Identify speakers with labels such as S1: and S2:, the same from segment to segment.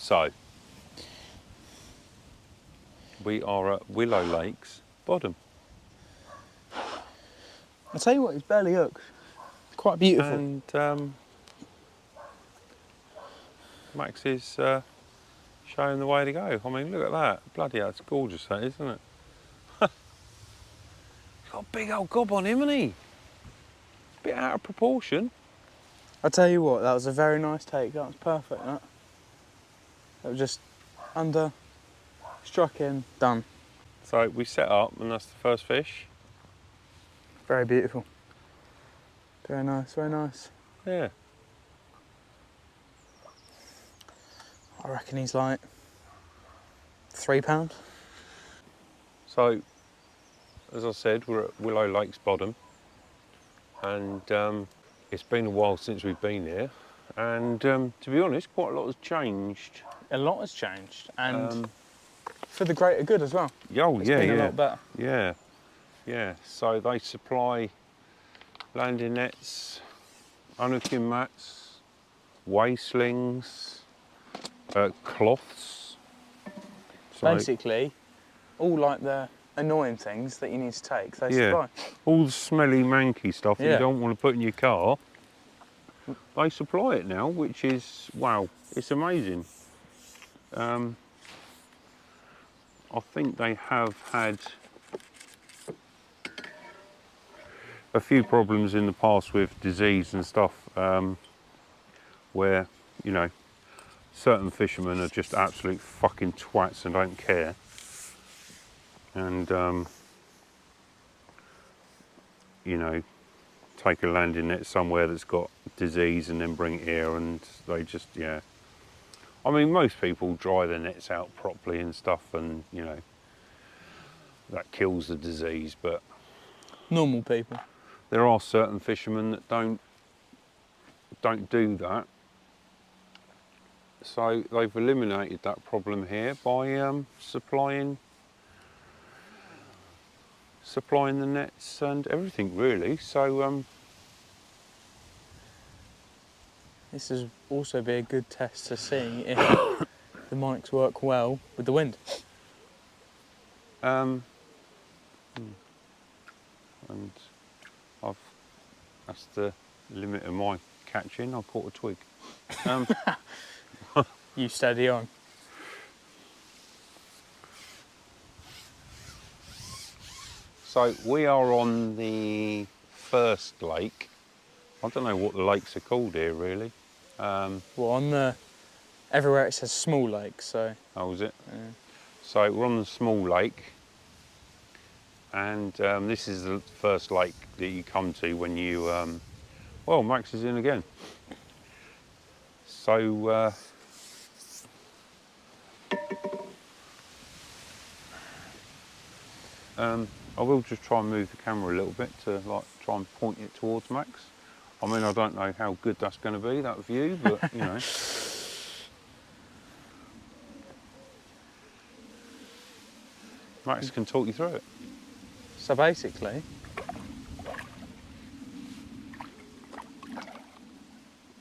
S1: So, we are at Willow Lakes, Bodham.
S2: I'll tell you what, it's barely hooked. Quite beautiful.
S1: And Max is showing the way to go. I mean, look at that. Bloody hell, it's gorgeous, that is, isn't it? He's got a big old gob on him, hasn't he? Bit out of proportion.
S2: I'll tell you what, that was a very nice take. That was perfect, that. It was just under, struck in, done.
S1: So we set up, and that's the first fish.
S2: Very beautiful. Very nice, very nice.
S1: Yeah.
S2: I reckon he's like £3.
S1: So, as I said, we're at Willow Lakes Bodham, and it's been a while since we've been here, and to be honest, quite a lot has changed.
S2: A lot has changed, and for the greater good as well.
S1: Oh,
S2: It's
S1: yeah,
S2: been
S1: yeah.
S2: a lot better.
S1: Yeah, yeah. So they supply landing nets, unhooking mats, weigh slings, cloths. So,
S2: basically, all like the annoying things that you need to take, they
S1: yeah,
S2: supply.
S1: all the smelly, manky stuff that
S2: Yeah.
S1: you don't want to put in your car, they supply it now, which is, wow, it's amazing. I think they have had a few problems in the past with disease and stuff, where, you know, certain fishermen are just absolute fucking twats and don't care. And, you know, take a landing net somewhere that's got disease and then bring it here, and they just, yeah. I mean, most people dry their nets out properly and stuff, and, you know, that kills the disease, but
S2: Normal people.
S1: there are certain fishermen that don't do that. So they've eliminated that problem here by supplying the nets and everything, really. So
S2: This will also be a good test to see if the mics work well with the wind.
S1: and that's the limit of my catching. I caught a twig.
S2: You steady on.
S1: So we are on the first lake. I don't know what the lakes are called here, really.
S2: Well, on the everywhere it says small lake, so.
S1: Oh, is it?
S2: Yeah.
S1: So we're on the small lake, and this is the first lake that you come to when you. Well, Max is in again. So. I will just try and move the camera a little bit to like try and point it towards Max. I mean, I don't know how good that's going to be, that view, but you know. Max can talk you through it.
S2: So basically,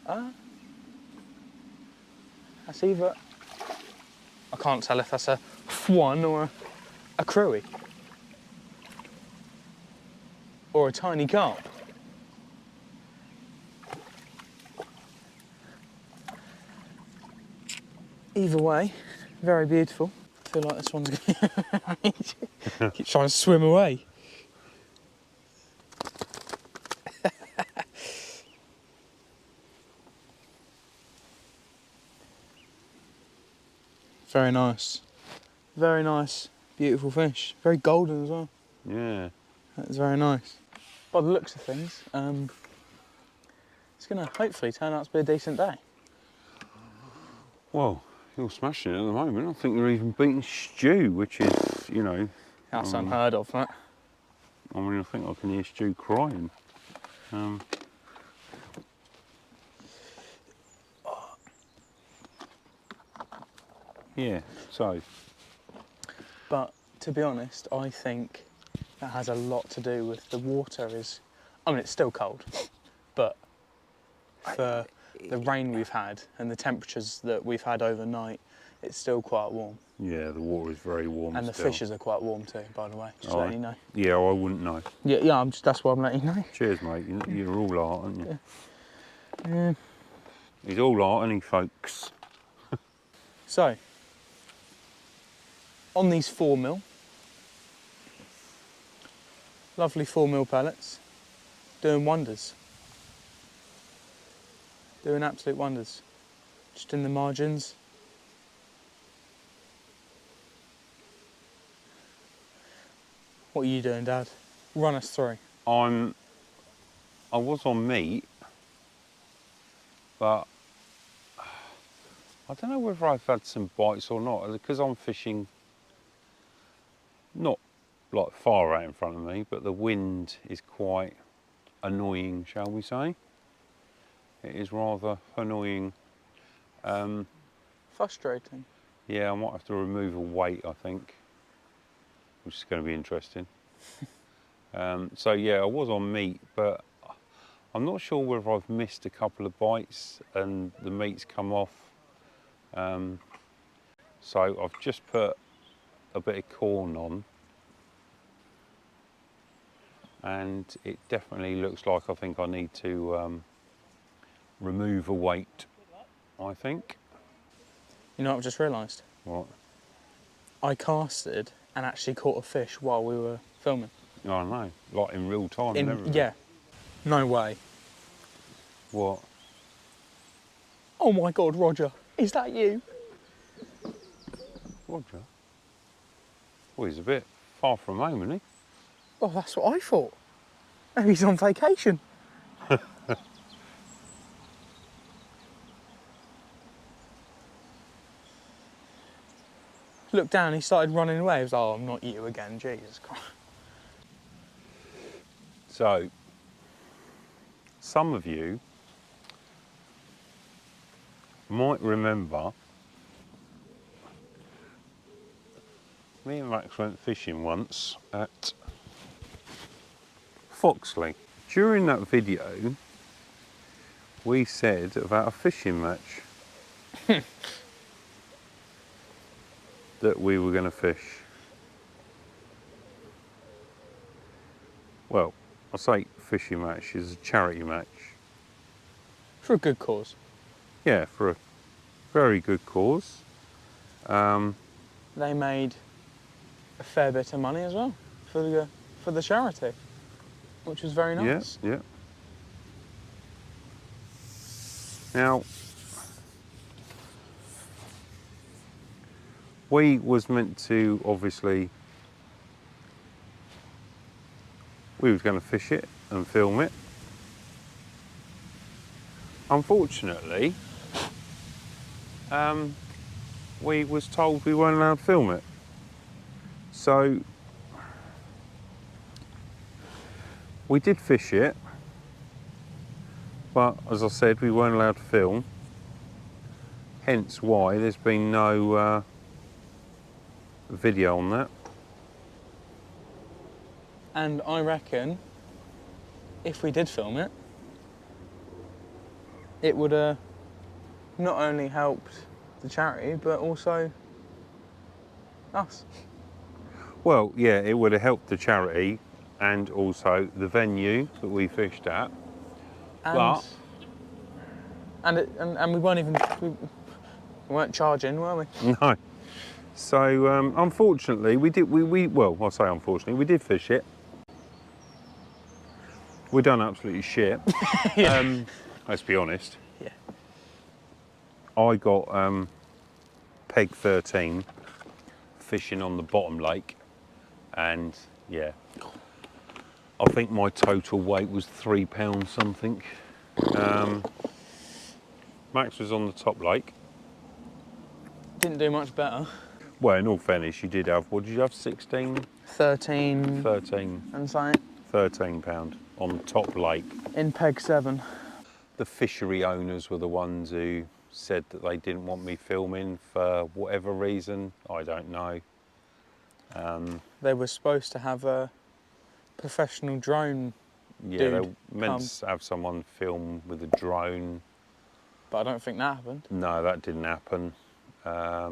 S2: that's either, I can't tell if that's a one or a crewy. Or a tiny carp. Either way, very beautiful. I feel like this one's going to keep trying to swim away. Very nice. Very nice, beautiful fish. Very golden as well.
S1: Yeah.
S2: That's very nice. By the looks of things, it's going to hopefully turn out to be a decent day.
S1: Well, you're smashing it at the moment. I think you're even beating Stu, which is, you know...
S2: That's unheard of, that.
S1: I mean, I think I can hear Stu crying. Yeah, so...
S2: But to be honest, I think that has a lot to do with the water is, I mean, it's still cold, but for the rain we've had and the temperatures that we've had overnight, it's still quite warm.
S1: Yeah, the water is very warm
S2: And the
S1: still.
S2: fishes are quite warm too, by the way, just letting you know.
S1: Yeah, I wouldn't know.
S2: Yeah, that's why I'm letting you know.
S1: Cheers, mate. You're all art, aren't you?
S2: Yeah.
S1: He's all art, isn't he, folks?
S2: So, on these 4mm, lovely 4mm pellets, doing wonders. Doing absolute wonders. Just in the margins. What are you doing, Dad? Run us through.
S1: I was on meat, but I don't know whether I've had some bites or not, because I'm fishing not like far out in front of me, but the wind is quite annoying, shall we say. It is rather annoying.
S2: Frustrating.
S1: Yeah, I might have to remove a weight, I think, which is going to be interesting. So yeah, I was on meat, but I'm not sure whether I've missed a couple of bites and the meat's come off. So I've just put a bit of corn on, and it definitely looks like I think I need to remove a weight, I think.
S2: You know what I've just realised?
S1: What?
S2: I casted and actually caught a fish while we were filming.
S1: I don't know, like in real time and everything.
S2: Yeah. No way.
S1: What?
S2: Oh my God, Roger, is that you?
S1: Roger? Well, he's a bit far from home, isn't he?
S2: Oh, that's what I thought. Maybe he's on vacation. Looked down, he started running away. He was like, oh, not you again, Jesus Christ.
S1: So, some of you might remember me and Max went fishing once at Foxley. During that video, we said about a fishing match that we were going to fish. Well, I say fishing match, is a charity match.
S2: For a good cause.
S1: Yeah, for a very good cause.
S2: They made a fair bit of money as well for the charity, which was very nice.
S1: Yeah, yeah. Now, we was meant to, obviously, we was going to fish it and film it. Unfortunately, we was told we weren't allowed to film it. So, we did fish it, but as I said, we weren't allowed to film. Hence why there's been no video on that.
S2: And I reckon if we did film it, it would have not only helped the charity, but also us.
S1: Well, yeah, it would have helped the charity and also the venue that we fished at.
S2: And we weren't even we weren't charging, were we?
S1: No. So unfortunately, well, I say unfortunately, we did fish it. We done absolutely shit.
S2: Yeah.
S1: Let's be honest.
S2: Yeah.
S1: I got peg 13 fishing on the Bodham lake, and yeah, I think my total weight was £3 something. Max was on the top lake.
S2: Didn't do much better.
S1: Well, in all fairness, you did have, what did you have, 16?
S2: 13.
S1: 13.
S2: And something.
S1: £13 on the top lake.
S2: In peg 7.
S1: The fishery owners were the ones who said that they didn't want me filming for whatever reason. I don't know.
S2: They were supposed to have a professional drone.
S1: Yeah,
S2: dude
S1: they meant to have someone film with a drone.
S2: but I don't think that happened.
S1: No, that didn't happen. I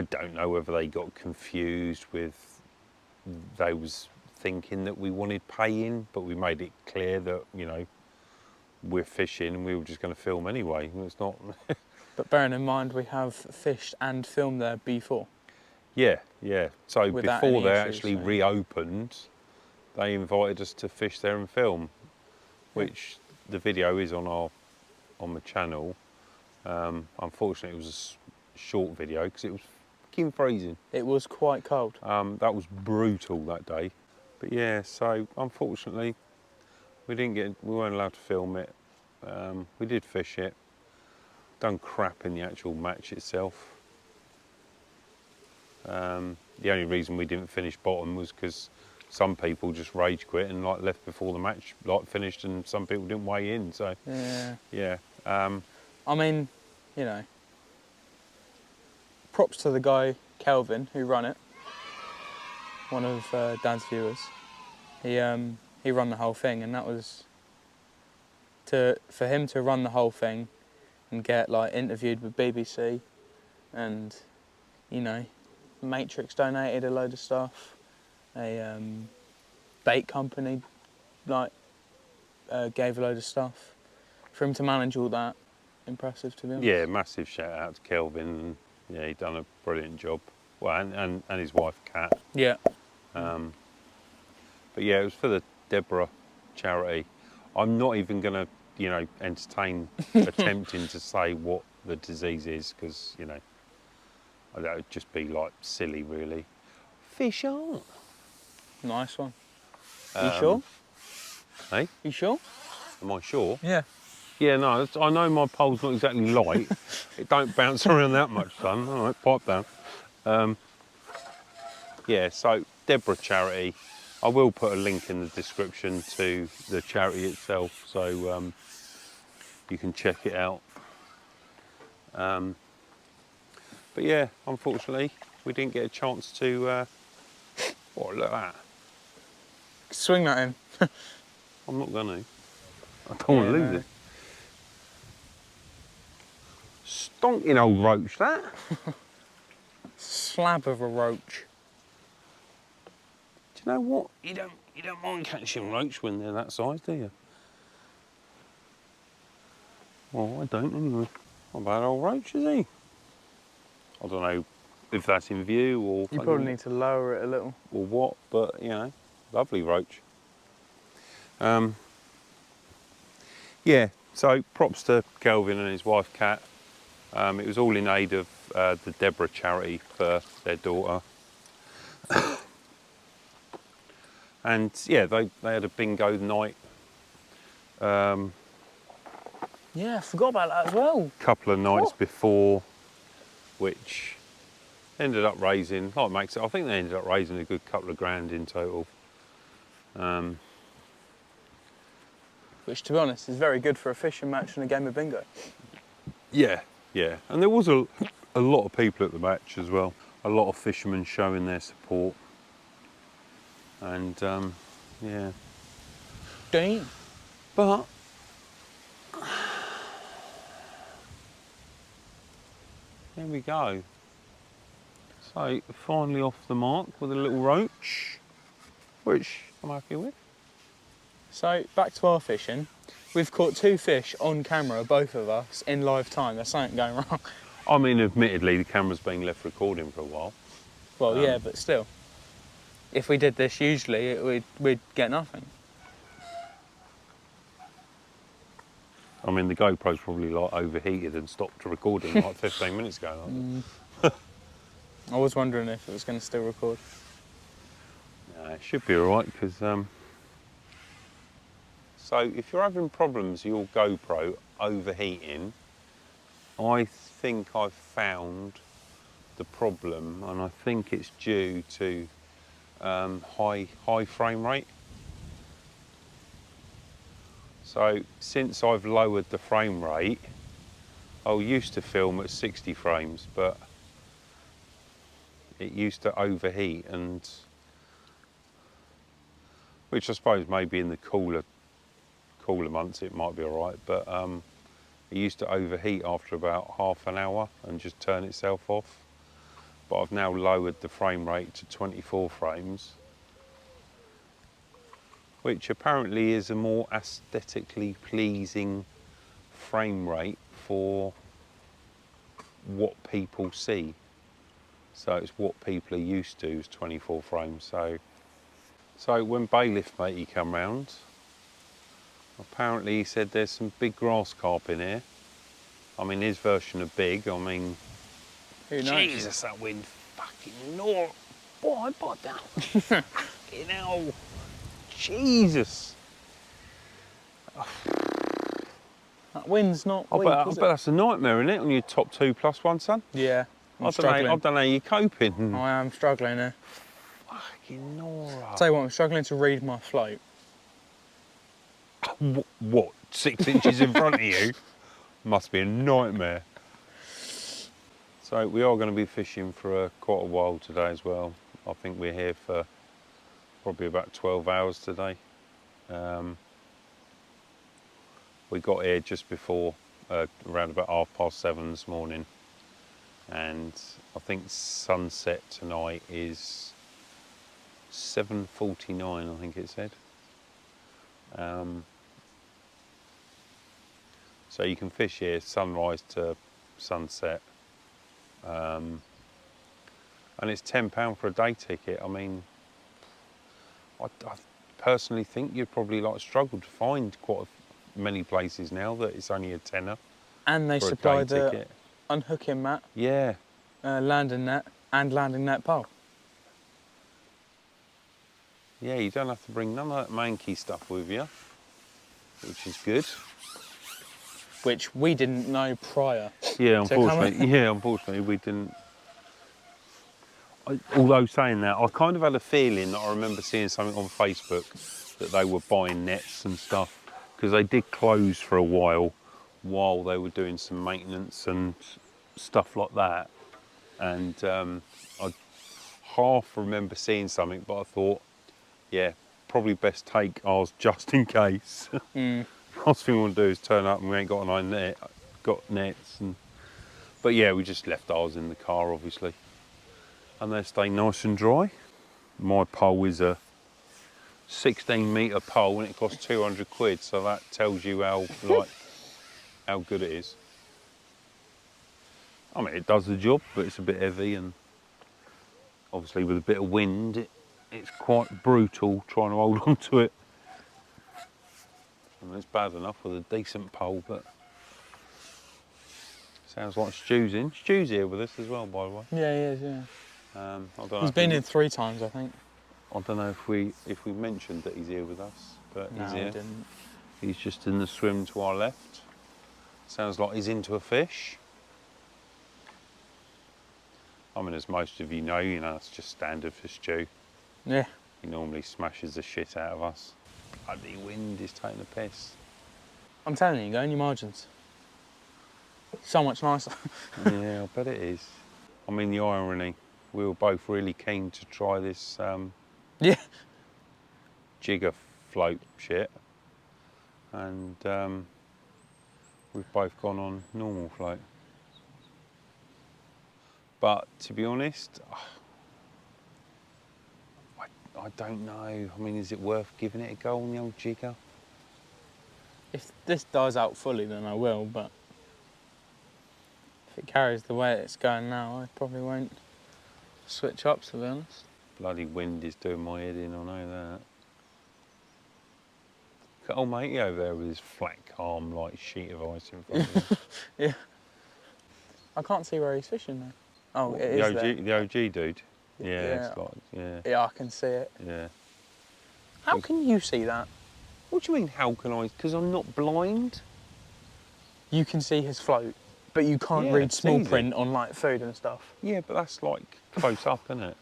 S1: don't know whether they got confused with, they was thinking that we wanted pay-in, but we made it clear that, you know, we're fishing and we were just going to film anyway. It's not...
S2: But bearing in mind, we have fished and filmed there before.
S1: Yeah. So
S2: Without
S1: before
S2: any
S1: they
S2: issues,
S1: actually
S2: so.
S1: reopened, they invited us to fish there and film, which the video is on the channel. Unfortunately, it was a short video because it was fucking freezing.
S2: It was quite cold.
S1: That was brutal that day. But yeah, so unfortunately, we weren't allowed to film it. We did fish it. Done crap in the actual match itself. The only reason we didn't finish bottom was because some people just rage quit and like left before the match like finished, and some people didn't weigh in. So yeah.
S2: I mean, you know, props to the guy Kelvin who run it. One of Dad's viewers. He run the whole thing, and that was for him to run the whole thing and get like interviewed with BBC, and you know, Matrix donated a load of stuff. A bait company like gave a load of stuff. For him to manage all that, impressive to be honest.
S1: Yeah, massive shout out to Kelvin. Yeah, he done a brilliant job. Well, and his wife Kat.
S2: Yeah.
S1: But yeah, it was for the 𝕗𝕑𝕇 charity. I'm not even going to, you know, entertain attempting to say what the disease is, because, you know, that would just be like silly, really. Fish aren't.
S2: Nice one. You sure?
S1: Hey?
S2: You sure?
S1: Am I sure?
S2: Yeah.
S1: Yeah, no, I know my pole's not exactly light. It don't bounce around that much, son. All right, pipe down. Yeah, so 𝕗𝕑𝕇 charity. I will put a link in the description to the charity itself, so you can check it out. But yeah, unfortunately, we didn't get a chance to... oh, look at that.
S2: Swing that in.
S1: I'm not going to. I don't want to lose it. Stonking old roach, that.
S2: Slab of a roach.
S1: Do you know what? You don't mind catching roach when they're that size, do you? Well, I don't anyway. What about old roach, is he? I don't know if that's in view or...
S2: You probably need to lower it a little.
S1: Or what, but, you know, lovely roach. Yeah, so props to Kelvin and his wife, Kat. It was all in aid of the 𝕗𝕑𝕇 charity for their daughter. And yeah, they had a bingo night.
S2: Yeah, I forgot about that as well.
S1: Couple of nights before, which ended up raising, like Max said, I think they ended up raising a good couple of grand in total.
S2: Which, to be honest, is very good for a fishing match and a game of bingo.
S1: Yeah, yeah. And there was a lot of people at the match as well. A lot of fishermen showing their support. And, yeah.
S2: Damn.
S1: But... there we go. So, finally off the mark with a little roach, which I'm happy with.
S2: So, back to our fishing. We've caught 2 fish on camera, both of us, in live time. There's something going wrong.
S1: I mean, admittedly, the camera's been left recording for a while.
S2: Well, yeah, but still. If we did this usually, we'd get nothing.
S1: I mean, the GoPro's probably like overheated and stopped recording like 15 minutes ago.
S2: I was wondering if it was going to still record.
S1: No, it should be all right, because... So, if you're having problems with your GoPro overheating, I think I've found the problem, and I think it's due to high frame rate. So since I've lowered the frame rate, I used to film at 60 frames, but it used to overheat, and which I suppose maybe in the cooler months it might be all right, but It used to overheat after about half an hour and just turn itself off. But I've now lowered the frame rate to 24 frames, which apparently is a more aesthetically pleasing frame rate for what people see. So it's what people are used to is 24 frames. So when bailiff matey come round, apparently he said there's some big grass carp in here. I mean, his version of big, I mean,
S2: Who knows?
S1: Jesus, that wind fucking gnaw. Boy, but that fucking hell. Jesus.
S2: That wind's not
S1: I
S2: weak,
S1: bet
S2: is it?
S1: that's a nightmare, isn't it, on your top 2+1, son?
S2: Yeah,
S1: I don't know how you're coping.
S2: I am struggling here.
S1: Fucking Nora.
S2: Tell you what, I'm struggling to read my float.
S1: What, 6 inches in front of you? Must be a nightmare. So we are going to be fishing for quite a while today as well. I think we're here for probably about 12 hours today. We got here just before, around about 7:30 this morning. And I think sunset tonight is 7:49, I think it said. So you can fish here sunrise to sunset. And it's £10 for a day ticket. I mean, I personally think you'd probably struggle to find quite many places now that it's only a tenner.
S2: And they
S1: for
S2: supply
S1: a day
S2: the
S1: ticket.
S2: unhooking mat,
S1: Yeah.
S2: landing net, and landing net pole.
S1: Yeah, you don't have to bring none of that manky stuff with you, which is good.
S2: Which we didn't know prior.
S1: Yeah, unfortunately, we didn't. Although saying that, I kind of had a feeling that I remember seeing something on Facebook that they were buying nets and stuff, because they did close for a while they were doing some maintenance and stuff like that. And I half remember seeing something, but I thought, yeah, probably best take ours just in case. Last thing we want to do is turn up and we ain't got nets. But yeah, we just left ours in the car, obviously. And they stay nice and dry. My pole is a 16-metre pole and it costs 200 quid, so that tells you how good it is. I mean, it does the job, but it's a bit heavy, and obviously with a bit of wind, it's quite brutal trying to hold on to it. I mean, it's bad enough with a decent pole, but sounds like Stu's in. Stu's here with us as well, by the way.
S2: Yeah, he is, yeah.
S1: I don't know
S2: He's been in 3 times, I think.
S1: I don't know if we mentioned that he's here with us, but
S2: No,
S1: he's here.
S2: we didn't.
S1: He's just in the swim to our left. Sounds like he's into a fish. I mean, as most of you know, it's just standard for Stu.
S2: Yeah.
S1: He normally smashes the shit out of us. Bloody wind is taking a piss.
S2: I'm telling you, go on your margins. So much nicer.
S1: Yeah, I bet it is. I mean, the irony, we were both really keen to try this
S2: Yeah.
S1: jigger float shit, and we've both gone on normal float. But to be honest, I don't know. I mean, is it worth giving it a go on the old jigger?
S2: If this dies out fully, then I will, but if it carries the way it's going now, I probably won't switch up, to be honest.
S1: Bloody wind is doing my head in, I know that. Look at old matey over there with his flat, calm, sheet of ice in front of him.
S2: Yeah. I can't see where he's fishing now. Oh, it is there.
S1: The OG dude. Yeah,
S2: Yeah.
S1: it's yeah.
S2: Yeah, I can see it.
S1: Yeah.
S2: How can you see that?
S1: What do you mean, how can I? Because I'm not blind.
S2: You can see his float, but you can't
S1: Yeah,
S2: read
S1: it's
S2: small
S1: easy.
S2: print on food and stuff.
S1: Yeah, but that's close up, isn't it?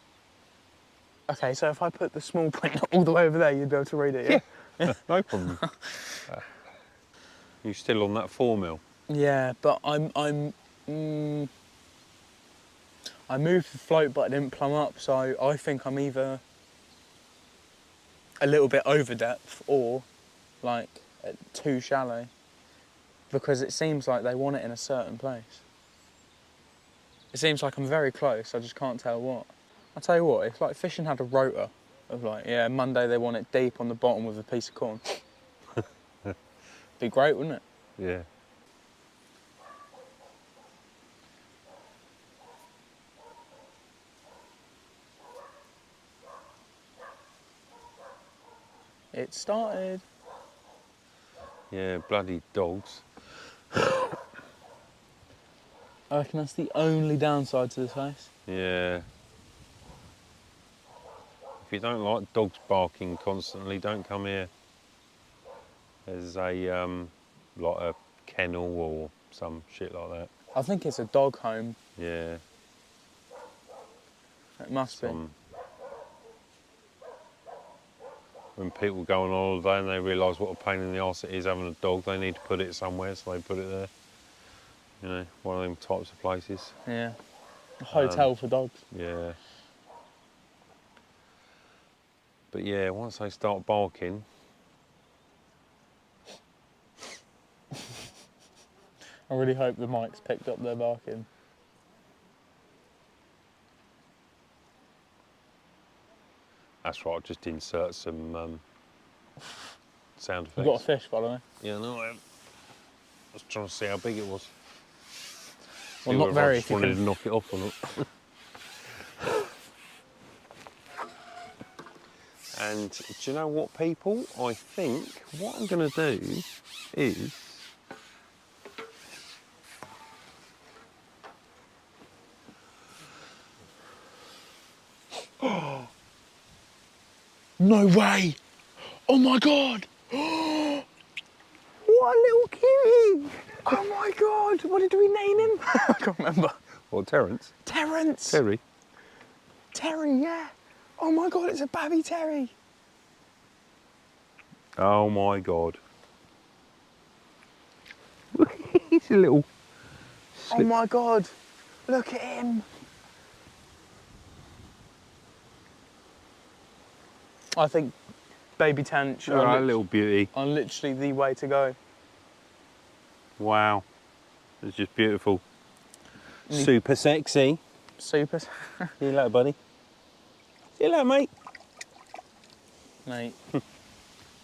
S2: Okay, so if I put the small print all the way over there, you'd be able to read it, yeah?
S1: No problem. You still on that 4mm?
S2: Yeah, but I moved the float, but I didn't plumb up, so I think I'm either a little bit over depth or too shallow. Because it seems like they want it in a certain place. It seems like I'm very close, I just can't tell what. I'll tell you what, if like fishing had a rota of like, yeah, Monday they want it deep on the bottom with a piece of corn. Be great, wouldn't it?
S1: Yeah.
S2: It started.
S1: Yeah, bloody dogs.
S2: I reckon that's the only downside to this place.
S1: Yeah. If you don't like dogs barking constantly, don't come here. There's a like a kennel or some shit like that.
S2: I think it's a dog home.
S1: Yeah.
S2: It must be.
S1: When people go on holiday and they realise what a pain in the arse it is having a dog, they need to put it somewhere, so they put it there. You know, one of them types of places.
S2: Yeah. A hotel for dogs.
S1: Yeah. But yeah, once they start barking.
S2: I really hope the mic's picked up their barking.
S1: That's right, I'll just insert some sound effects.
S2: You've got a fish, by the way.
S1: Yeah, no, I was trying to see how big it was.
S2: Well, not very.
S1: I just wanted to knock it off or not. And do you know what, people? I think what I'm going to do is
S2: No way! Oh my god!
S1: what a little cutie!
S2: Oh my god! What did we name him? I can't remember.
S1: Well, Terence.
S2: Terence!
S1: Terry.
S2: Terry, yeah. Oh my god, it's a babby Terry.
S1: Oh my god. He's a little
S2: Oh my god, look at him. I think baby Terence
S1: a little beauty.
S2: are literally the way to go.
S1: Wow. It's just beautiful. Super sexy.
S2: Super.
S1: See you later, buddy. See you later, mate.
S2: Mate.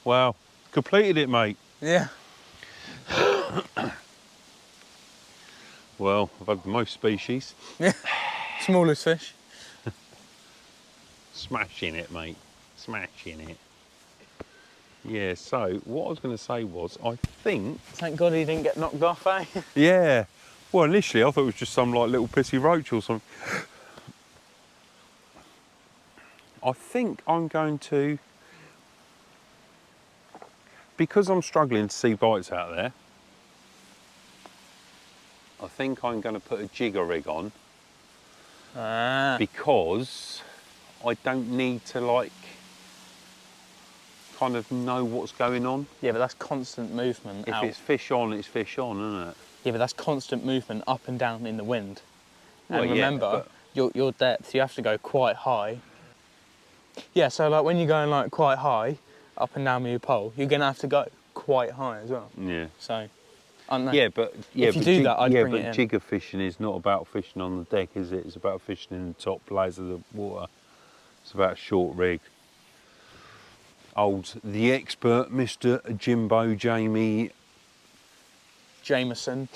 S1: Wow. Completed it, mate.
S2: Yeah.
S1: Well, I've had most species.
S2: Yeah. Smallest fish.
S1: Smashing it, mate. Smashing it. Yeah, so what I was going to say was, I think...
S2: Thank God he didn't get knocked off, eh?
S1: Yeah. Well, initially I thought it was just some like little pissy roach or something. I think I'm going to... Because I'm struggling to see bites out there, I think I'm going to put a jigger rig on. Because I don't need to like kind of know what's going on.
S2: Yeah, but that's constant movement.
S1: If
S2: out.
S1: it's fish on, it's fish on, isn't it?
S2: Yeah, but that's constant movement up and down in the wind. And
S1: Well,
S2: remember,
S1: yeah,
S2: your depth, you have to go quite high. Yeah, so like when you're going like quite high, up and down with your pole, you're gonna have to go quite high as well.
S1: Yeah.
S2: So, I don't know.
S1: Yeah, but
S2: if you do that, I'd bring it in.
S1: jigger fishing is not about fishing on the deck, is it? It's about fishing in the top layers of the water. It's about short rig. Old the expert, Mr. Jimbo Jamie.
S2: Jameson.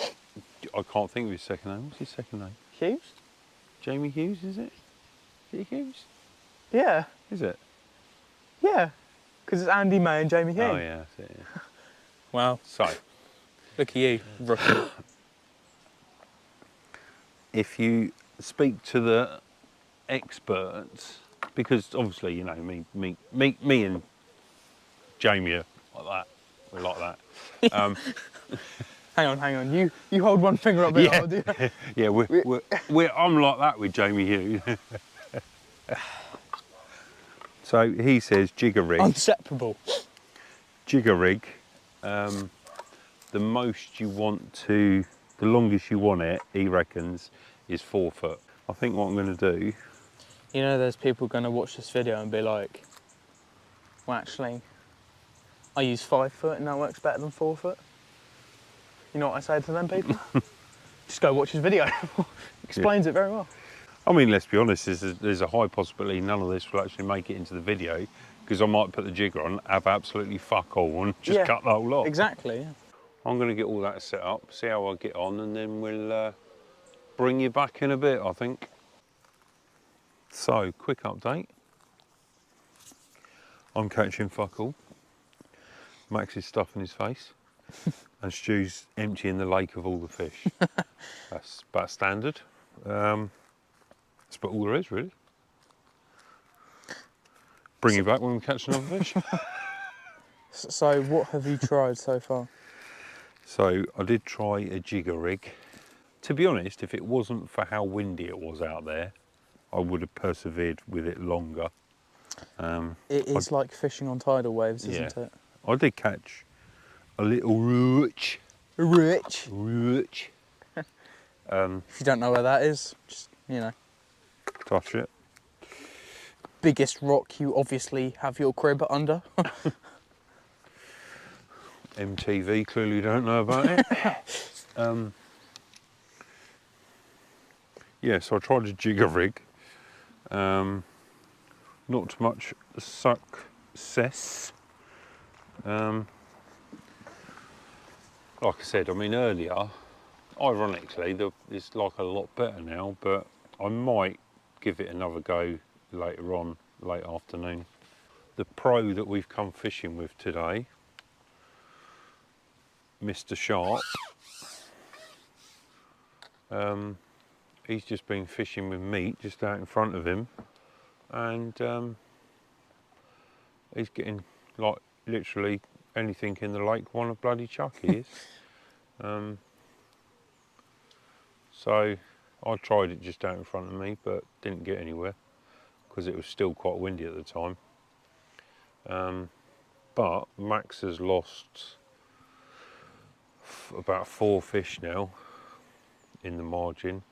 S1: I can't think of his second name. What's his second name?
S2: Hughes?
S1: Jamie Hughes, is it? Is it Hughes?
S2: Yeah.
S1: Is it?
S2: Yeah. Because it's Andy May and Jamie Hughes.
S1: Oh yeah, that's it. Yeah.
S2: Wow.
S1: So,
S2: Look at you, rookie.
S1: if you speak to the experts, because obviously, you know, me and Jamie are like that. We're like that.
S2: Hang on. You hold one finger up here.
S1: Yeah.
S2: I'll do that.
S1: Yeah, I'm like that with Jamie Hughes. So he says jigger rig.
S2: Inseparable.
S1: Jigger rig. The most you want to, the longest you want it, he reckons, is 4 foot. I think what I'm going to do.
S2: You know, there's people going to watch this video and be like, well, actually, I use 5 foot and that works better than 4 foot. You know what I say to them people? Just go watch his video. Explains it very well.
S1: I mean, let's be honest, there's a high possibility none of this will actually make it into the video, because I might put the jigger on, have absolutely fuck all, and just cut the whole lot.
S2: Exactly, yeah.
S1: I'm going to get all that set up, see how I get on, and then we'll bring you back in a bit, I think. So, quick update. I'm catching fuck all. Max is stuffing his face, and Stu's emptying the lake of all the fish. That's about standard. That's about all there is, really. Bring you back when we catch another fish.
S2: So, what have you tried so far?
S1: So, I did try a jigger rig. To be honest, if it wasn't for how windy it was out there, I would have persevered with it longer.
S2: It is like fishing on tidal waves, isn't it?
S1: I did catch a little roach.
S2: Roach.
S1: Roach.
S2: If you don't know where that is, just, you know.
S1: Touch it.
S2: Biggest rock you obviously have your crib under.
S1: MTV clearly don't know about it. Yeah, so I tried a jigger rig. Not much success. Like I said, I mean earlier, ironically, it's like a lot better now, but I might give it another go later on, late afternoon. The pro that we've come fishing with today, Mr. Sharp, he's just been fishing with meat just out in front of him, and he's getting like literally anything in the lake want to bloody chuck, he is. So I tried it just out in front of me, but didn't get anywhere because it was still quite windy at the time. But Max has lost about 4 fish now in the margin.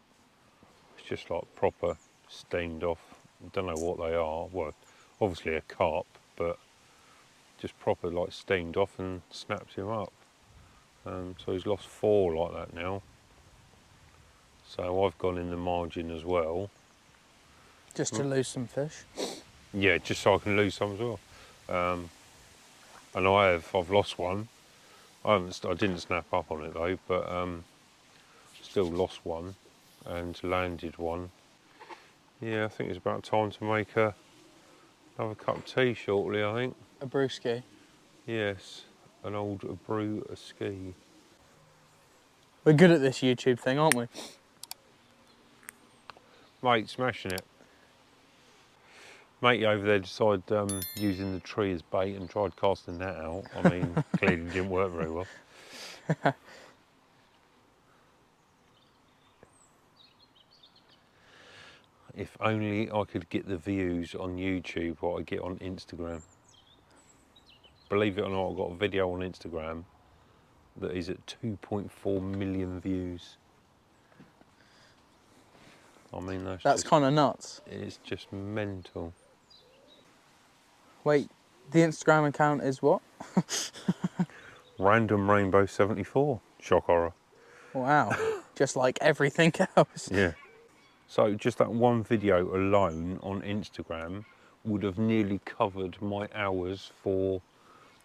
S1: It's just like proper steamed off. I don't know what they are. Well, obviously a carp, but just proper like steamed off and snapped him up. So he's lost 4 like that now. So I've gone in the margin as well.
S2: Just to lose some fish?
S1: Yeah, just so I can lose some as well. And I've lost one. I didn't snap up on it though, but still lost one and landed one. Yeah, I think it's about time to make another cup of tea shortly, I think.
S2: A brewski?
S1: Yes, an old 𝕤𝕗𝕗𝕗.
S2: We're good at this YouTube thing, aren't we?
S1: Mate, smashing it. Matey over there decided using the tree as bait and tried casting that out. I mean, clearly didn't work very well. If only I could get the views on YouTube what I get on Instagram. Believe it or not, I've got a video on Instagram that is at 2.4 million views. I mean, that's
S2: kind of nuts.
S1: It's just mental.
S2: Wait, the Instagram account is what?
S1: 𝕷𝕐𝕝𝕝𝕝𝕝𝕝𝕝. Shock horror.
S2: Wow, just like everything else.
S1: Yeah. So just that one video alone on Instagram would have nearly covered my hours for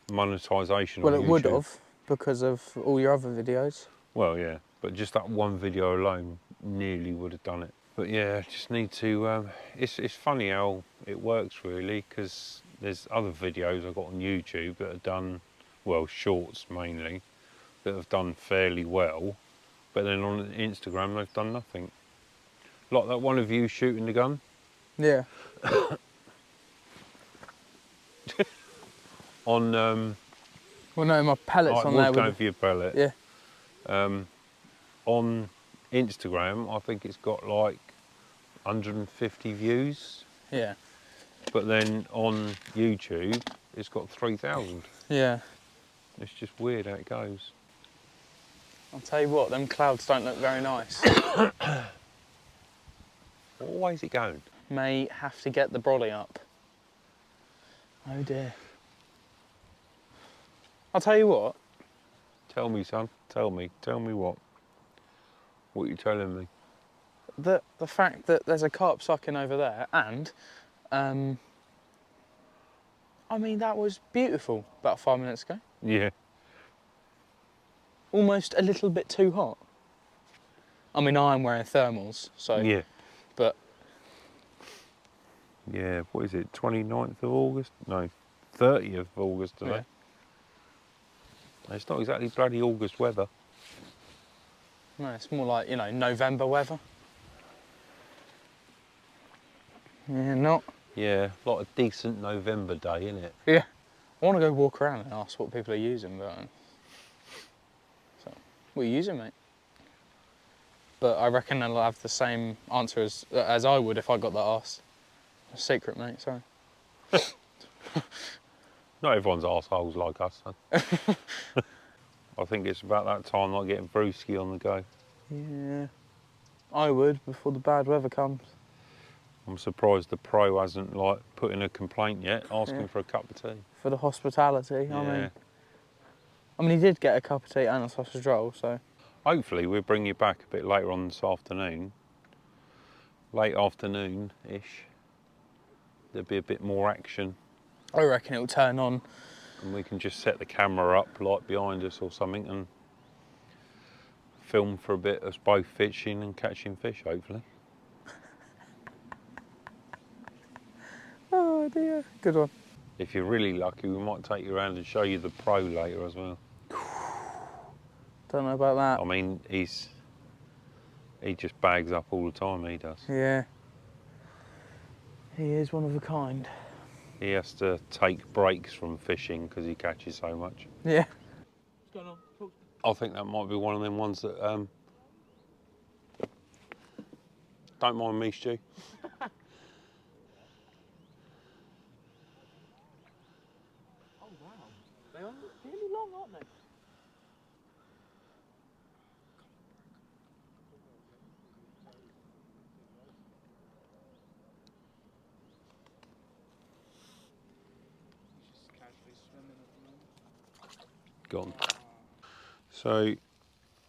S1: monetisation on YouTube.
S2: Well, it would have, because of all your other videos.
S1: Well, yeah, but just that one video alone nearly would have done it. But yeah, just need to, it's funny how it works really, because there's other videos I've got on YouTube that have done, well, shorts mainly, that have done fairly well, but then on Instagram they've done nothing. Like that one of you shooting the gun.
S2: Yeah.
S1: On
S2: well, no, my pellet's on there.
S1: Going for your pellet.
S2: Yeah.
S1: On Instagram, I think it's got like 150 views.
S2: Yeah.
S1: But then on YouTube, it's got 3,000.
S2: Yeah.
S1: It's just weird how it goes.
S2: I'll tell you what, them clouds don't look very nice.
S1: What way is it going?
S2: May have to get the brolly up. Oh dear. I'll tell you what.
S1: Tell me, son. Tell me. Tell me what? What are you telling me?
S2: The fact that there's a carp sucking over there, and I mean, that was beautiful about 5 minutes ago.
S1: Yeah.
S2: Almost a little bit too hot. I mean, I am wearing thermals, so.
S1: Yeah.
S2: But.
S1: Yeah, what is it, 29th of August? No, 30th of August today. Yeah. It's not exactly bloody August weather.
S2: No, it's more like, you know, November weather. Yeah, not.
S1: Yeah, like a decent November day, innit?
S2: Yeah. I want to go walk around and ask what people are using, but. So, what are you using, mate? But I reckon they'll have the same answer as I would if I got that asked. A secret, mate, sorry.
S1: Not everyone's arseholes like us, son. I think it's about that time like getting brewski on the go.
S2: Yeah. I would before the bad weather comes.
S1: I'm surprised the pro hasn't like put in a complaint yet, asking for a cup of tea.
S2: For the hospitality,
S1: Yeah.
S2: I mean, he did get a cup of tea and a sausage roll, so.
S1: Hopefully we'll bring you back a bit later on this afternoon. Late afternoon-ish. There'll be a bit more action.
S2: I reckon it'll turn on.
S1: And we can just set the camera up like behind us or something and film for a bit of us both fishing and catching fish, hopefully.
S2: Oh dear. Good one.
S1: If you're really lucky, we might take you around and show you the pro later as well.
S2: Don't know about that.
S1: I mean, he just bags up all the time, he does.
S2: Yeah. He is one of a kind.
S1: He has to take breaks from fishing because he catches so much.
S2: Yeah. What's going on?
S1: I think that might be one of them ones that don't mind me, Stu.
S2: Oh wow, they are really long, aren't they? He's just casually swimming at the moment.
S1: Gone. So you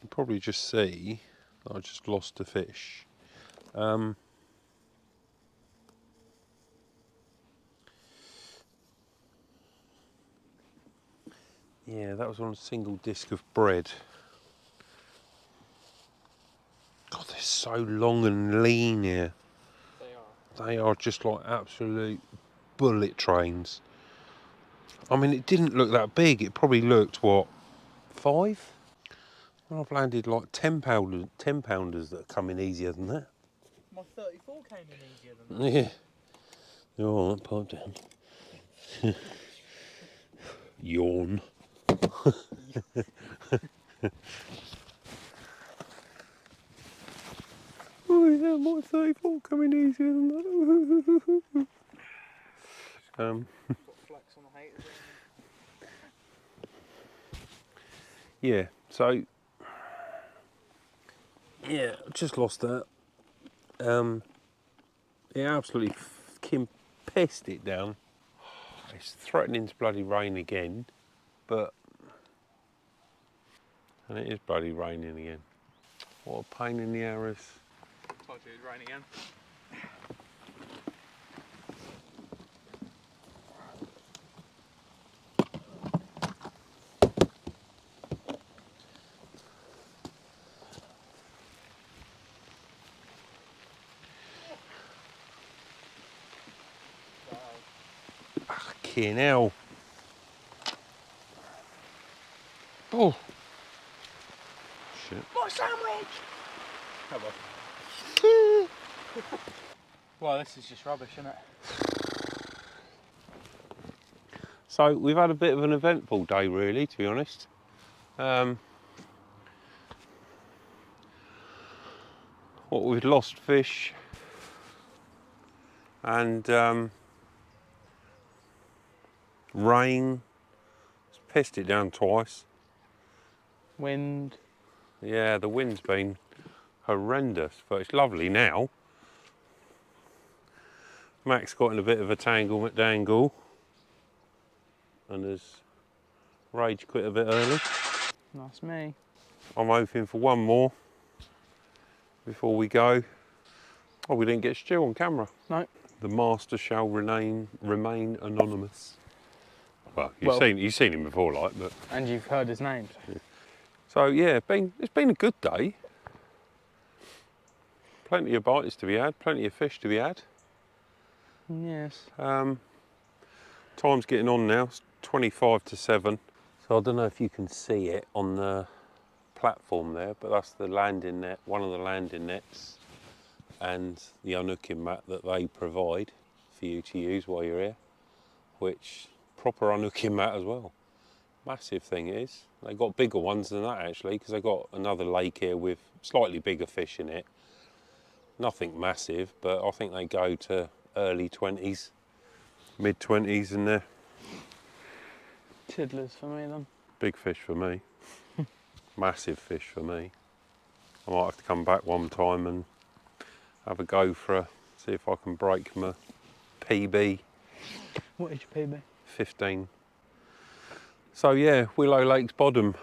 S1: probably just see that I just lost a fish. Yeah, that was on a single disc of bread. God, they're so long and lean here.
S2: They are.
S1: They are just like absolute bullet trains. I mean, it didn't look that big. It probably looked, what, 5? Well, I've landed like 10-pounders that are coming easier than that.
S2: My 34 came in easier than that.
S1: Yeah. You're all right, pipe down. Yawn. Oh yeah, my 34 coming easier than that.
S2: Got flex on the haters.
S1: Yeah, so yeah, just lost that. It absolutely fucking pissed it down. It's threatening to bloody rain again, and it is bloody raining again. What a pain in the arse.
S2: Told you it'd rain again.
S1: Fucking hell. Oh. Shit.
S2: My sandwich! Hello. Well, this is just rubbish, isn't it?
S1: So we've had a bit of an eventful day, really, to be honest. We've lost fish, and rain. It's pissed it down twice.
S2: Wind.
S1: Yeah, the wind's been horrendous, but it's lovely now. Max got in a bit of a 𝕠𝕠𝕟-𝕠𝕝𝕝𝕝𝕝𝕝 and has rage quit a bit early.
S2: That's me.
S1: I'm hoping for one more before we go. Oh, we didn't get Stu on camera.
S2: No.
S1: The master shall remain anonymous. Well, you've seen him before, like, but.
S2: And you've heard his name.
S1: So yeah, it's been a good day. Plenty of bites to be had, plenty of fish to be had.
S2: Yes.
S1: Time's getting on now. It's 25 to 7. So I don't know if you can see it on the platform there, but that's the landing net, one of the landing nets, and the 𝕤𝕗𝕘𝕚 that they provide for you to use while you're here, which proper 𝕤𝕗𝕘𝕚 as well. Massive thing it is. They got bigger ones than that actually, because they got another lake here with slightly bigger fish in it. Nothing massive, but I think they go to early 20s, mid 20s in there.
S2: Tiddlers for me then.
S1: Big fish for me. Massive fish for me. I might have to come back one time and have a go for see if I can break my PB.
S2: What is your PB?
S1: 15. So yeah, Willow Lakes Bodham.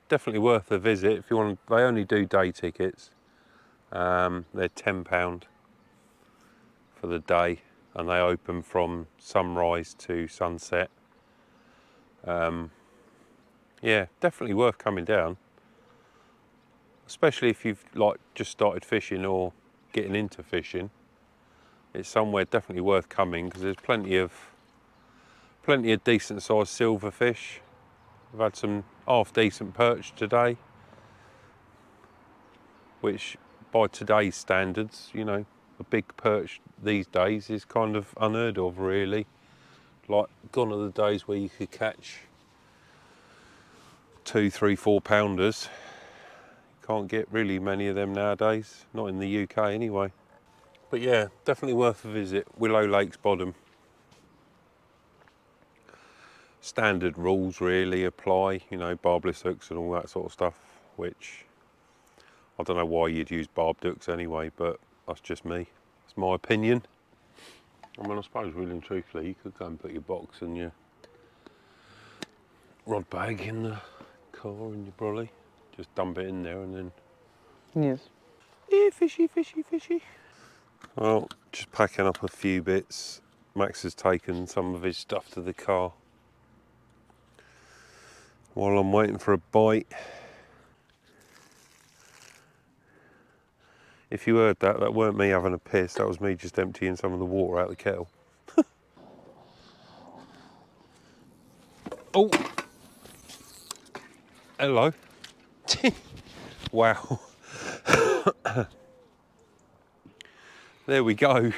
S1: Definitely worth a visit if you want. They only do day tickets. They're £10 for the day, and they open from sunrise to sunset. Yeah, definitely worth coming down, especially if you've like just started fishing or getting into fishing. It's somewhere definitely worth coming because there's plenty of decent sized silverfish. We've had some half decent perch today, which by today's standards, you know, a big perch these days is kind of unheard of really. Like gone are the days where you could catch 2, 3, 4 pounders. You can't get really many of them nowadays, not in the UK anyway. But yeah, definitely worth a visit. Willow Lakes Bodham. Standard rules really apply, you know, barbless hooks and all that sort of stuff, which I don't know why you'd use barbed hooks anyway, but that's just me. It's my opinion. I mean, I suppose really and truthfully, you could go and put your box and your rod bag in the car and your brolly. Just dump it in there and then...
S2: Yes.
S1: Yeah, fishy, fishy, fishy. Well, just packing up a few bits. Max has taken some of his stuff to the car while I'm waiting for a bite. If you heard that, that weren't me having a piss, that was me just emptying some of the water out of the kettle. Oh! Hello. Wow. There we go.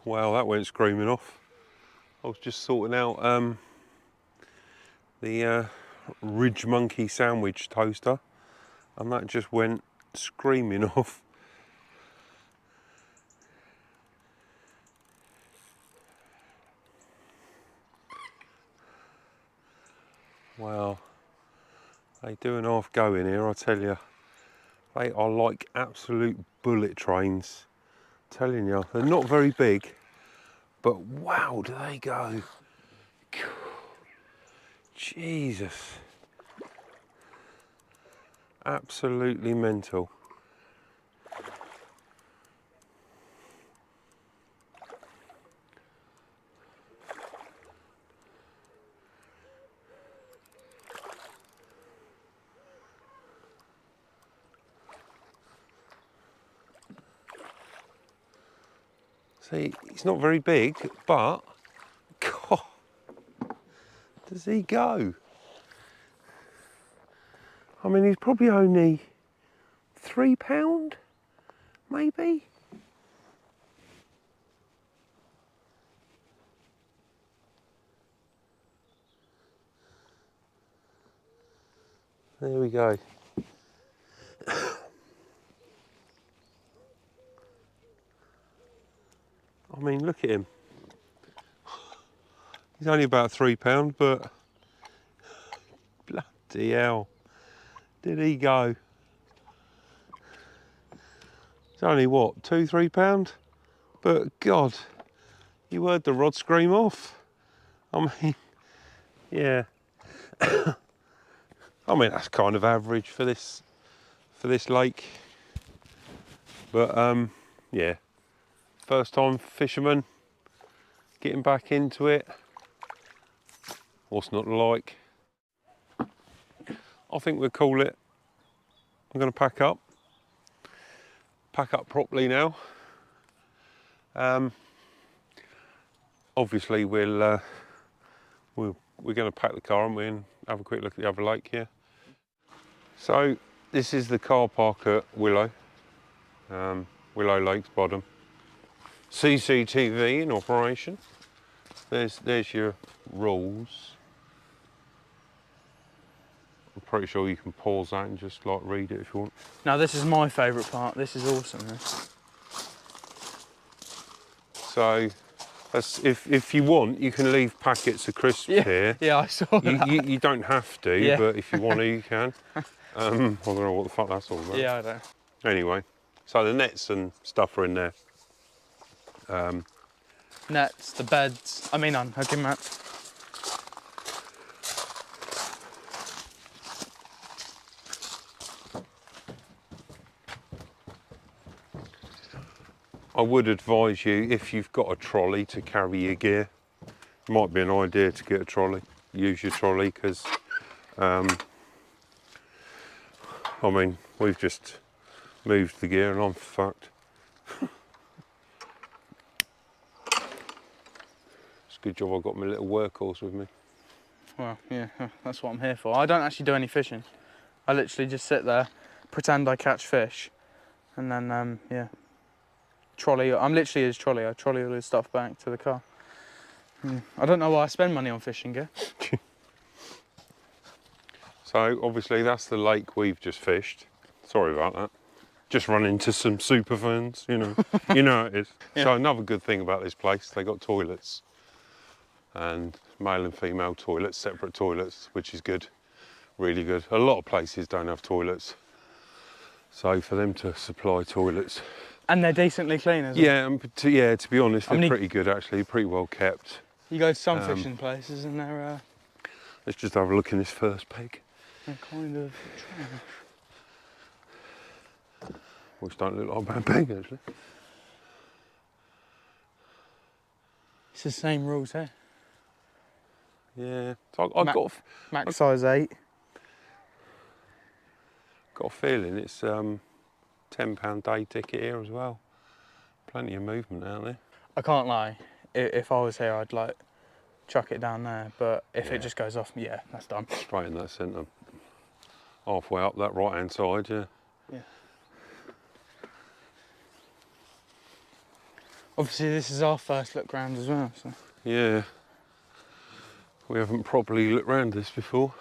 S1: Wow, that went screaming off. I was just sorting out the Ridge Monkey sandwich toaster, and that just went screaming off. Wow, they do an half go in here, I tell you. They are like absolute bullet trains. I'm telling you, they're not very big, but wow, do they go. Jesus. Absolutely mental. See, he's not very big, but God, does he go? I mean, he's probably only £3, maybe. There we go. I mean, look at him. He's only about £3, but bloody hell, did he go? It's only what, £2, £3? But God, you heard the rod scream off. I mean, yeah. I mean, that's kind of average for this lake. But yeah, first time fisherman getting back into it. What's not to like? I think we'll call it. I'm going to pack up properly now. Obviously we're going to pack the car, aren't we, and have a quick look at the other lake here. So this is the car park at Willow, Willow Lakes Bodham. CCTV in operation. There's your rules. I'm pretty sure you can pause that and just like read it if you want.
S2: Now this is my favourite part. This is awesome. This.
S1: So if you want, you can leave packets of crisps here.
S2: Yeah, I saw that.
S1: You don't have to, but if you want to, you can. I don't know what the fuck that's all about.
S2: Yeah, I know.
S1: Anyway, so the nets and stuff are in there.
S2: Nets, the beds, unhooking mats.
S1: I would advise you, if you've got a trolley, to carry your gear. Might be an idea to get a trolley. Use your trolley, because I mean, we've just moved the gear and I'm fucked. It's a good job I've got my little workhorse with me.
S2: Well, yeah, that's what I'm here for. I don't actually do any fishing. I literally just sit there, pretend I catch fish, and then, yeah. Trolley, I'm literally his trolley. I trolley all his stuff back to the car. I don't know why I spend money on fishing gear.
S1: So obviously that's the lake we've just fished. Sorry about that. Just run into some super ferns, you know. You know how it is. Yeah. So another good thing about this place, they got toilets. And male and female toilets, separate toilets, which is good. Really good. A lot of places don't have toilets. So for them to supply toilets.
S2: And they're decently clean as well.
S1: Yeah, to be honest, they're pretty good actually, pretty well kept.
S2: You go to some fishing places and they're...
S1: Let's just have a look in this first peg.
S2: They're kind of trash.
S1: Which don't look like a bad peg actually.
S2: It's the same rules here.
S1: Yeah, so I've got
S2: max size 8.
S1: Got a feeling it's £10 day ticket here as well. Plenty of movement out there.
S2: I can't lie. If I was here, I'd like chuck it down there. But if it just goes off, yeah, that's done.
S1: Straight in that centre. Halfway up that right hand side, yeah.
S2: Yeah. Obviously, this is our first look round as well. So.
S1: Yeah. We haven't properly looked round this before.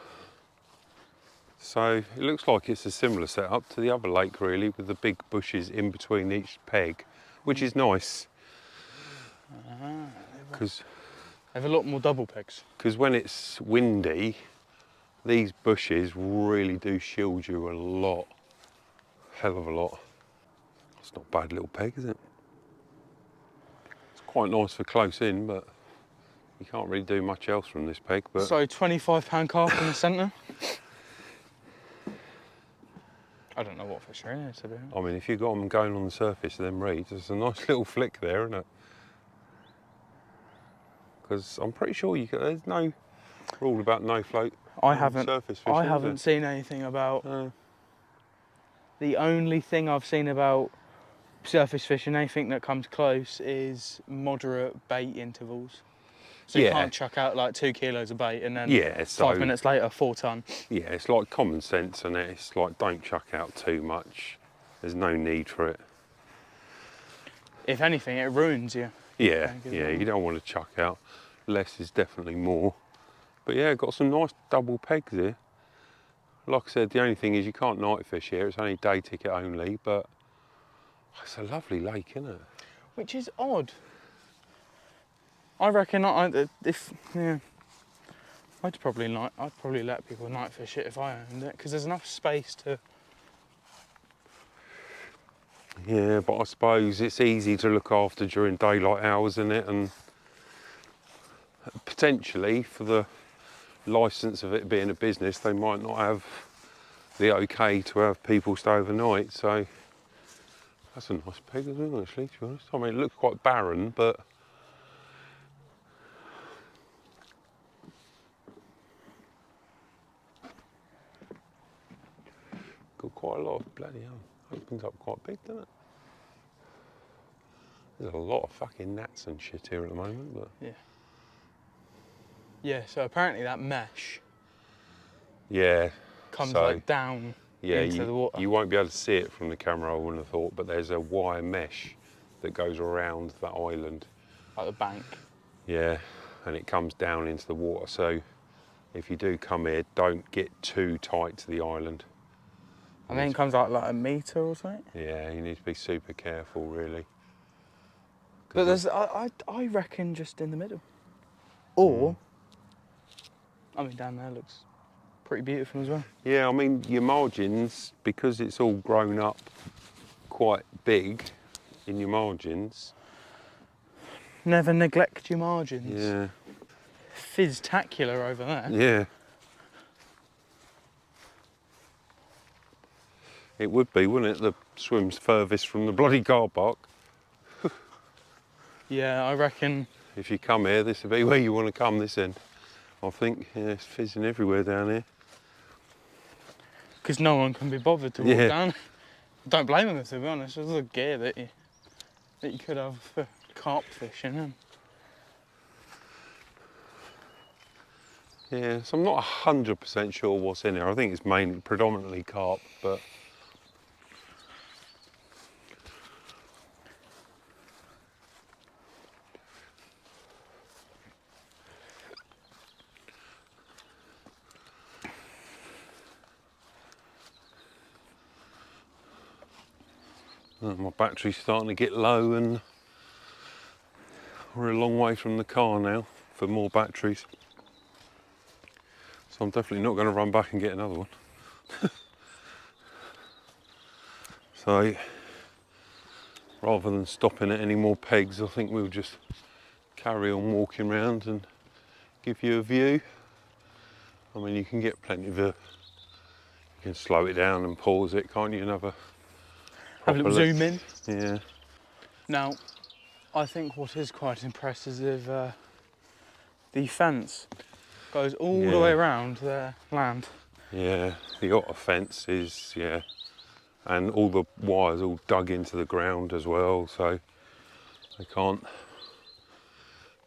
S1: So it looks like it's a similar setup to the other lake really, with the big bushes in between each peg, which is nice. Because
S2: they have a lot more double pegs.
S1: Because when it's windy, these bushes really do shield you a lot. Hell of a lot. It's not a bad little peg, is it? It's quite nice for close in, but you can't really do much else from this peg. But
S2: so £25 carp in the centre. I don't know what fish are in here, to be honest.
S1: I mean, if you've got them going on the surface of them reeds, there's a nice little flick there, isn't it? Because I'm pretty sure there's no rule about no float. Surface fishing,
S2: I haven't seen anything about. The only thing I've seen about surface fishing, anything that comes close, is moderate bait intervals. So you can't chuck out like 2 kilos of bait and then 5 minutes later 4 tonne.
S1: Yeah, it's like common sense, and it's like don't chuck out too much. There's no need for it.
S2: If anything, it ruins you.
S1: Yeah, you don't want to chuck out. Less is definitely more. But yeah, got some nice double pegs here. Like I said, the only thing is you can't night fish here. It's only day ticket only, but it's a lovely lake, isn't it?
S2: Which is odd. I reckon I'd probably let people night fish it if I owned it, because there's enough space to.
S1: Yeah, but I suppose it's easy to look after during daylight hours, isn't it? And potentially for licence of it being a business, they might not have the okay to have people stay overnight. So that's a nice peg as well, actually, to be honest. I mean, it looks quite barren, but got quite a lot of bloody hell. Opens up quite big, doesn't it? There's a lot of fucking gnats and shit here at the moment, but
S2: Yeah. Yeah, so apparently that mesh
S1: yeah,
S2: comes
S1: so,
S2: like down into the water.
S1: You won't be able to see it from the camera, I wouldn't have thought, but there's a wire mesh that goes around that island.
S2: Like the bank.
S1: Yeah, and it comes down into the water. So if you do come here, don't get too tight to the island.
S2: And then it comes out like a metre or something.
S1: Yeah, you need to be super careful, really.
S2: But there's, I reckon, just in the middle. Or, I mean, down there looks pretty beautiful as well.
S1: Yeah, I mean, your margins, because it's all grown up quite big in your margins.
S2: Never neglect your margins.
S1: Yeah.
S2: Fizz-tacular over there.
S1: Yeah. It would be, wouldn't it? The swim's furthest from the bloody car park.
S2: Yeah, I reckon.
S1: If you come here, this would be where you want to come, this end. I think, yeah, it's fizzing everywhere down here.
S2: Because no one can be bothered to walk down. Don't blame them, to be honest. There's the gear that you could have for carp fishing. And
S1: yeah, so I'm not 100% sure what's in there. I think it's predominantly carp, but my battery's starting to get low and we're a long way from the car now for more batteries. So I'm definitely not going to run back and get another one. So rather than stopping at any more pegs, I think we'll just carry on walking around and give you a view. I mean, you can get plenty of you can slow it down and pause it, can't you? Another
S2: have a little zoom in.
S1: Yeah.
S2: Now, I think what is quite impressive is the fence goes all the way around their land.
S1: Yeah, the otter fence is, yeah, and all the wires all dug into the ground as well, so they can't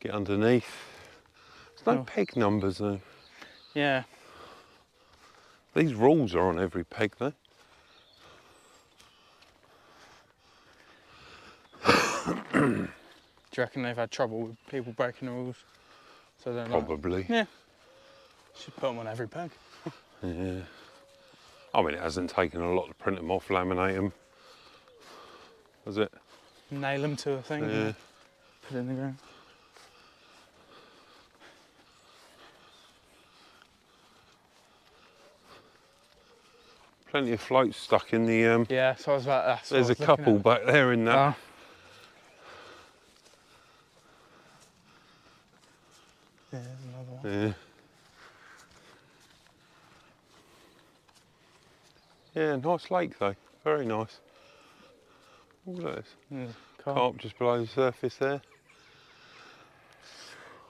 S1: get underneath. There's no peg numbers though.
S2: Yeah.
S1: These rules are on every peg though.
S2: Do you reckon they've had trouble with people breaking the rules? So they're
S1: Probably.
S2: Yeah. Should put them on every peg.
S1: Yeah. I mean, it hasn't taken a lot to print them off, laminate them, has it?
S2: Nail them to a thing.
S1: Yeah.
S2: And put it in the ground.
S1: Plenty of floats stuck in the.
S2: Yeah, so I was about that.
S1: There's a couple back there in that.
S2: Yeah, there's another one.
S1: Yeah. Yeah, nice lake though. Very nice. Look at this.
S2: Yeah,
S1: Carp just below the surface there.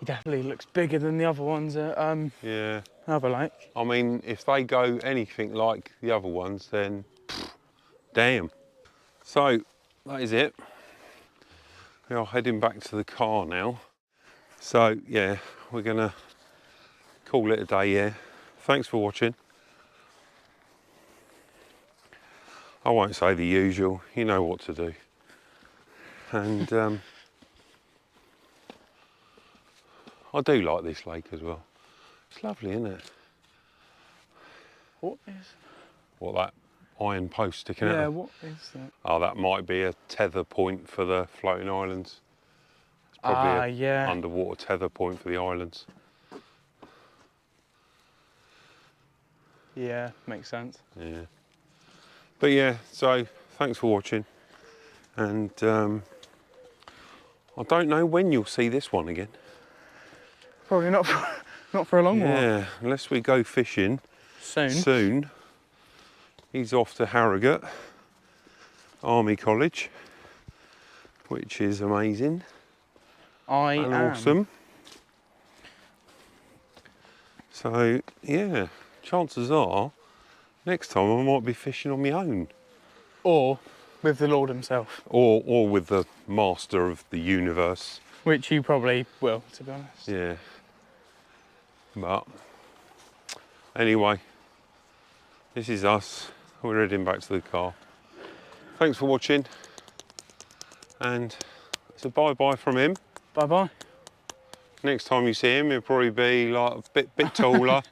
S2: He definitely looks bigger than the other ones at
S1: Yeah.
S2: another lake.
S1: I mean, if they go anything like the other ones, then damn. So that is it. We are heading back to the car now. So yeah, we're gonna call it a day here. Thanks for watching. I won't say the usual, you know what to do. And I do like this lake as well. It's lovely, isn't it?
S2: What is?
S1: What, that iron post sticking out?
S2: Yeah, what is that?
S1: Oh, that might be a tether point for the floating islands. It's probably an underwater tether point for the islands.
S2: Yeah, makes sense.
S1: Yeah. But yeah, so thanks for watching. And I don't know when you'll see this one again.
S2: Probably not Not for a long while.
S1: Yeah, unless we go fishing soon. He's off to Harrogate Army College, which is amazing and awesome. So yeah, chances are next time I might be fishing on my own.
S2: Or with the Lord himself.
S1: Or with the master of the universe.
S2: Which you probably will, to be honest.
S1: Yeah. But anyway, this is us. We're heading back to the car. Thanks for watching. And it's a bye-bye from him.
S2: Bye-bye.
S1: Next time you see him, he'll probably be like a bit taller,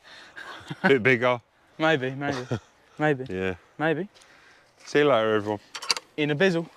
S1: a bit bigger.
S2: Maybe.
S1: Yeah.
S2: Maybe.
S1: See you later, everyone.
S2: In a bizzle.